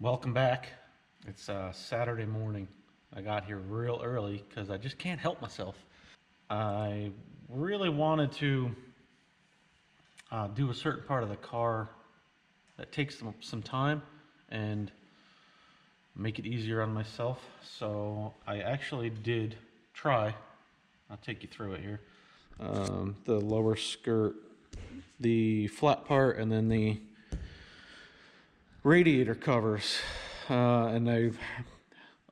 Welcome back. It's Saturday morning. I got here real early because I just can't help myself. I really wanted to do a certain part of the car that takes some time and make it easier on myself. So I actually did try. I'll take you through it here. The lower skirt, the flat part, and then the radiator covers. And I've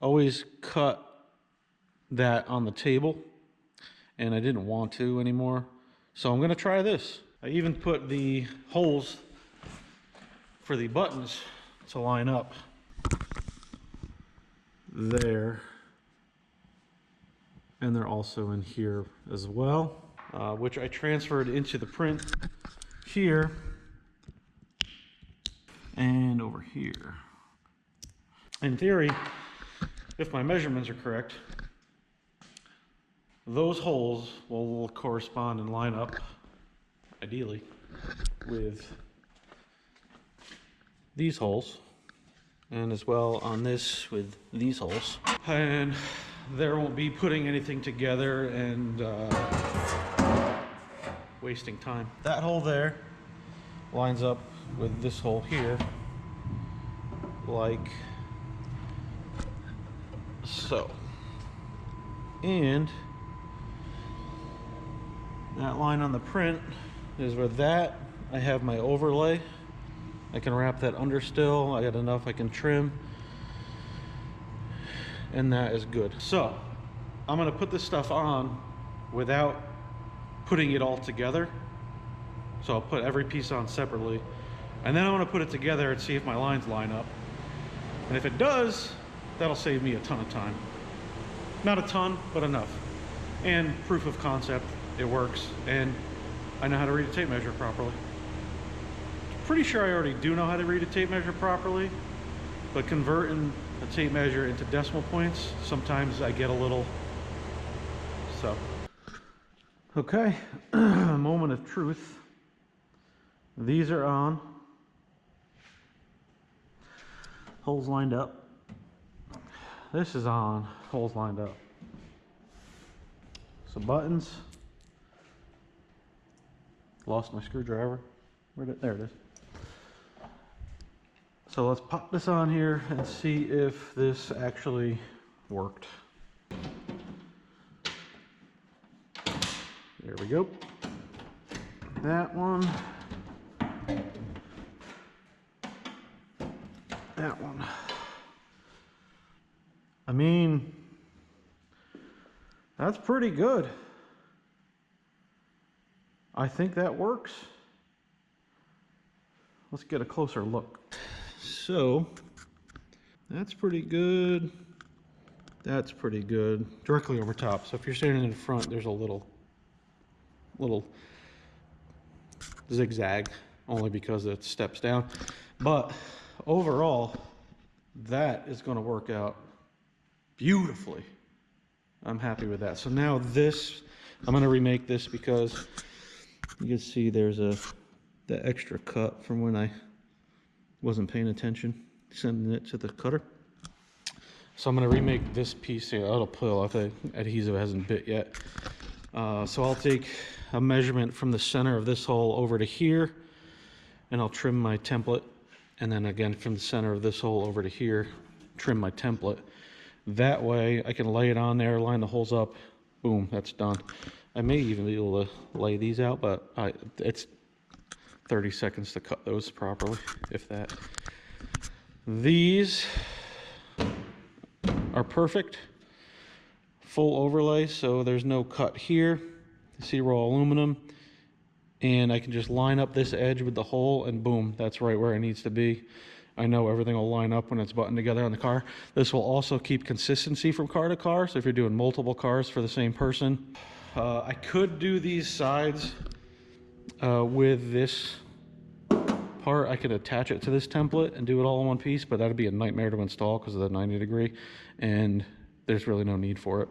always cut that on the table, and I didn't want to anymore. So I'm gonna try this. I even put the holes for the buttons to line up there, and they're also in here as well, which I transferred into the print here and over here. In theory, if my measurements are correct, those holes will correspond and line up, ideally, with these holes, and as well on this with these holes. And there won't be putting anything together and wasting time. That hole there lines up with this hole here, like so. And that line on the print is where that, I have my overlay. I can wrap that under still. I got enough I can trim. And that is good. So I'm gonna put this stuff on without putting it all together. So I'll put every piece on separately. And then I'm gonna put it together and see if my lines line up. And if it does, that'll save me a ton of time. Not a ton, but enough. And proof of concept, it works. And I know how to read a tape measure properly. Pretty sure I already do know how to read a tape measure properly, but converting a tape measure into decimal points, sometimes I get a little, so. Okay, moment of truth. These are on. Holes lined up. This is on, holes lined up. So buttons. Lost my screwdriver. There it is. So let's pop this on here and see if this actually worked. There we go. That one. That one. I mean, that's pretty good. I think that works. Let's get a closer look. So, that's pretty good. That's pretty good. Directly over top. So if you're standing in front, there's a little zigzag, only because it steps down. But overall, that is going to work out beautifully. I'm happy with that. So now this, I'm going to remake this because you can see there's the extra cut from when I wasn't paying attention, sending it to the cutter. So I'm going to remake this piece here. It'll pull off, the adhesive hasn't bit yet. So I'll take a measurement from the center of this hole over to here, and I'll trim my template. And then again, from the center of this hole over to here, trim my template. That way I can lay it on there, line the holes up, boom, that's done. I may even be able to lay these out, but it's 30 seconds to cut those properly, if that. These are perfect. Full overlay, so there's no cut here. See, raw aluminum. And I can just line up this edge with the hole, and boom, that's right where it needs to be. I know everything will line up when it's buttoned together on the car. This will also keep consistency from car to car, so if you're doing multiple cars for the same person. I could do these sides with this part. I could attach it to this template and do it all in one piece, but that'd be a nightmare to install because of the 90 degree, and there's really no need for it.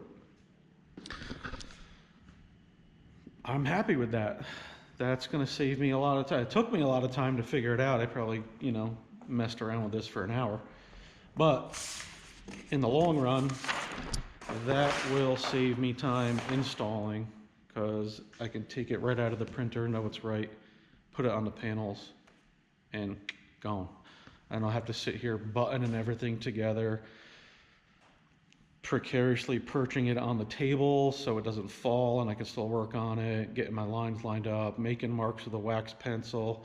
I'm happy with that. That's gonna save me a lot of time. It took me a lot of time to figure it out. I probably, messed around with this for an hour. But in the long run, that will save me time installing, because I can take it right out of the printer, know it's right, put it on the panels, and gone. I don't have to sit here buttoning everything together, precariously perching it on the table so it doesn't fall and I can still work on it, getting my lines lined up, making marks with a wax pencil.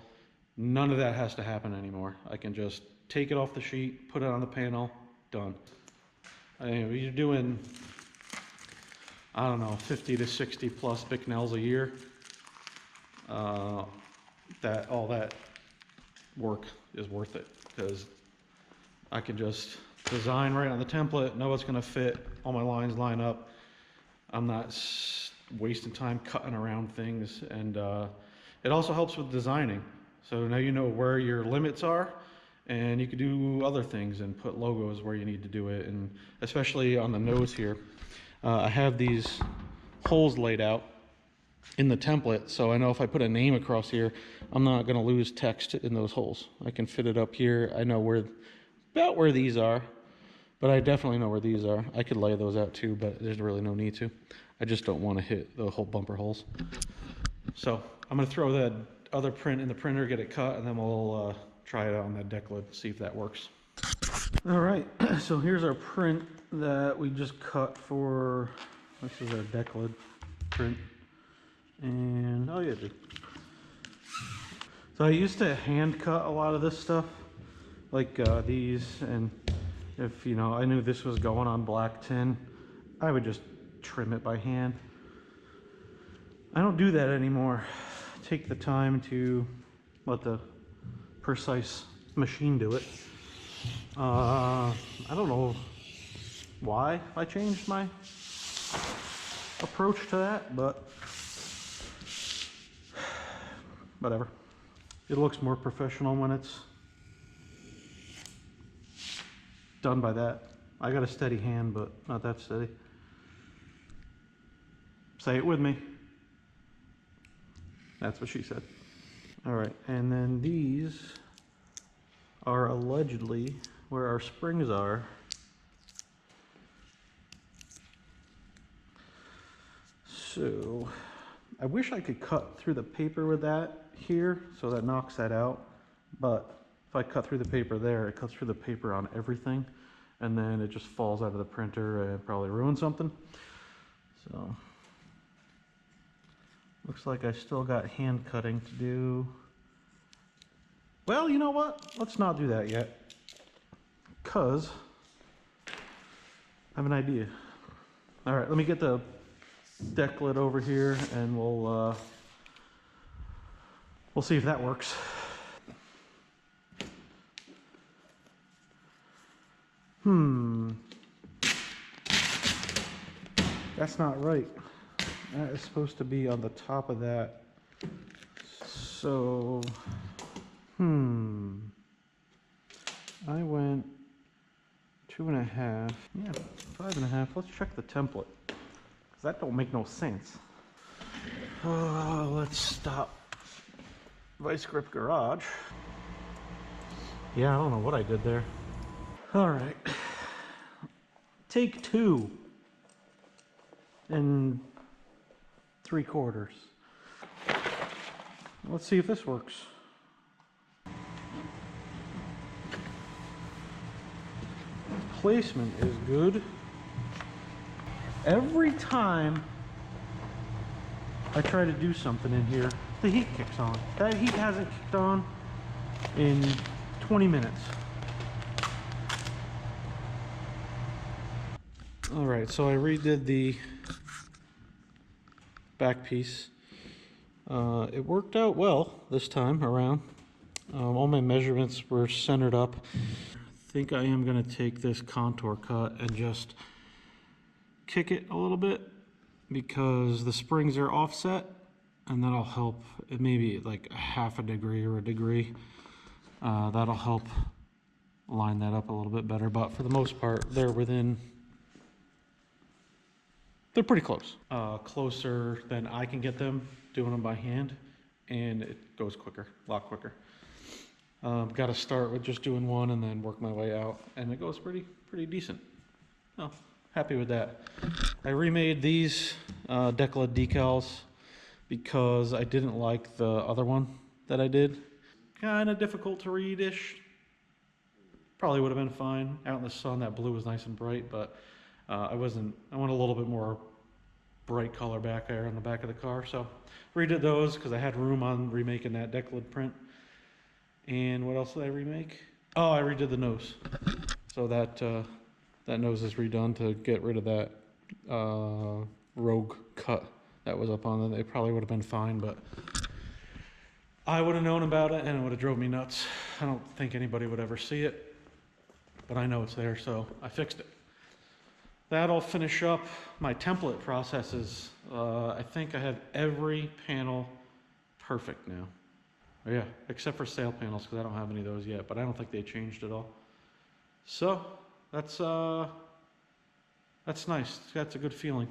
None of that has to happen anymore. I can just take it off the sheet, put it on the panel, done. I mean, you're doing, I don't know, 50 to 60 plus Bicknells a year. All that work is worth it, because I can just design right on the template, know what's gonna fit, all my lines line up. I'm not wasting time cutting around things, and it also helps with designing. So now you know where your limits are, and you can do other things and put logos where you need to do it. And especially on the nose here, I have these holes laid out in the template, so I know if I put a name across here, I'm not going to lose text in those holes. I can fit it up here. I know about where these are, but I definitely know where these are. I could lay those out too, but there's really no need to. I just don't want to hit the whole bumper holes. So I'm going to throw that other print in the printer, get it cut, and then we'll try it out on that deck lid, see if that works. All right, so here's our print that we just cut for, this is our deck lid print. And, oh yeah, dude. So I used to hand cut a lot of this stuff, like these, and if, you know, I knew this was going on black tin, I would just trim it by hand. I don't do that anymore. Take the time to let the precise machine do it. I don't know why I changed my approach to that, but whatever. It looks more professional when it's done by that. I got a steady hand, but not that steady. Say it with me. That's what she said. All right, and then these are allegedly where our springs are. So I wish I could cut through the paper with that here, so that knocks that out. But if I cut through the paper there, it cuts through the paper on everything, and then it just falls out of the printer and probably ruins something. So looks like I still got hand cutting to do. Well, you know what? Let's not do that yet, because I have an idea. All right, let me get the deck lid over here, and we'll see if that works. That's not right. That is supposed to be on the top of that. So, I went 2.5, yeah, 5.5. Let's check the template, because that don't make no sense. Let's stop Vice Grip Garage. Yeah, I don't know what I did there. All right, take 2 and 3/4. Let's see if this works. Placement is good. Every time I try to do something in here, the heat kicks on. That heat hasn't kicked on in 20 minutes. All right, so I redid the back piece. It worked out well this time around. All my measurements were centered up. I think I am going to take this contour cut and just kick it a little bit, because the springs are offset, and that'll help. It may be like a 1/2 degree or a degree. That'll help line that up a little bit better, but for the most part, they're pretty close. Closer than I can get them doing them by hand, and it goes quicker, a lot quicker. Got to start with just doing one and then work my way out, and it goes pretty decent. Oh, happy with that. I remade these Decla decals because I didn't like the other one that I did. Kind of difficult to read-ish. Probably would have been fine out in the sun. That blue was nice and bright, but I want a little bit more bright color back there on the back of the car. So redid those because I had room on remaking that Decklid print. And what else did I remake? Oh, I redid the nose. So that nose is redone to get rid of that rogue cut that was up on it. It probably would have been fine, but I would have known about it and it would have drove me nuts. I don't think anybody would ever see it, but I know it's there, so I fixed it. That'll finish up my template processes. I think I have every panel perfect now. Oh yeah, except for sail panels, because I don't have any of those yet, but I don't think they changed at all. So that's nice. That's a good feeling.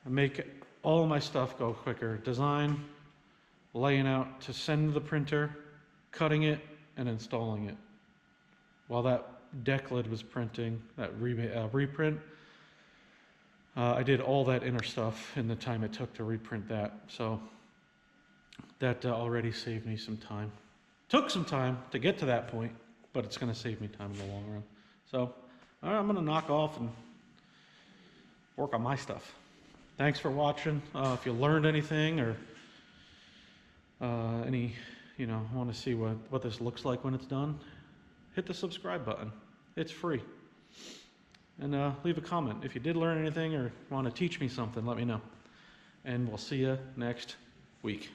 I make all of my stuff go quicker. Design, laying out to send to the printer, cutting it, and installing it. While that deck lid was printing, that reprint, I did all that inner stuff in the time it took to reprint that. So that already saved me some time. Took some time to get to that point, but it's going to save me time in the long run. So all right, I'm going to knock off and work on my stuff. Thanks for watching. If you learned anything or want to see what this looks like when it's done, hit the subscribe button. It's free. And leave a comment. If you did learn anything or want to teach me something, let me know. And we'll see you next week.